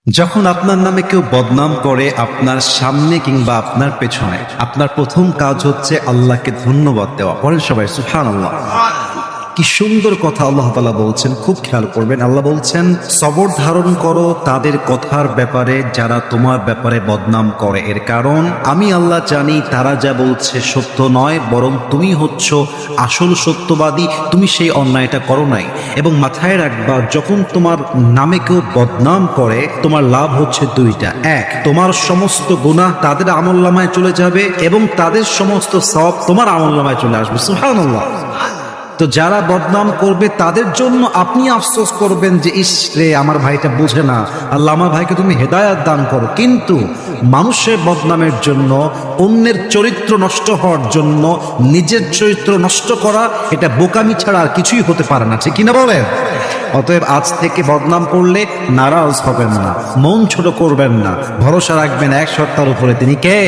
যখন আপনার নামে কেউ বদনাম করে আপনার সামনে কিংবা আপনার পেছনে, আপনার প্রথম কাজ হচ্ছে আল্লাহকে ধন্যবাদ দেওয়া। পরের সবাই সুবহানাল্লাহ। কি সুন্দর কথা আল্লাহ তাআলা বলছেন, খুব খেয়াল করবেন। আল্লাহ বলছেন, সবর ধারণ করো তাদের কথার ব্যাপারে যারা তোমার ব্যাপারে বদনাম করে। এর কারণ আমি আল্লাহ জানি তারা যা বলছে সত্য নয়, বরং তুমি হচ্ছ আসল সত্যবাদী, তুমি সেই অন্যায়টা করো নাই। এবং মাথায় রাখবা, যখন তোমার নামে কেউ বদনাম করে তোমার লাভ হচ্ছে দুইটা। এক, তোমার সমস্ত গুনাহ তাদের আমলনামায় চলে যাবে এবং তাদের সমস্ত সওয়াব তোমার আমলনামায় চলে আসবে। সুবহানাল্লাহ। তো যারা বদনাম করবে তাদের জন্য আপনি আফসোস করবেন যে ইস রে, আমার ভাইটা বোঝে না, আল্লাহ আমার ভাইকে তুমি হেদায়েত দান করো। কিন্তু মানুষের বদনামের জন্য, অন্যের চরিত্র নষ্ট হওয়ার জন্য নিজের চরিত্র নষ্ট করা, এটা বোকামি ছাড়া আর কিছুই হতে পারে না, ঠিক কিনা বলেন? অতএব আজ থেকে বদনাম করলে নারাজ হবেন না, মন ছোট করবেন না, ভরসা রাখবেন এক সত্তার উপরে, তিনি কে?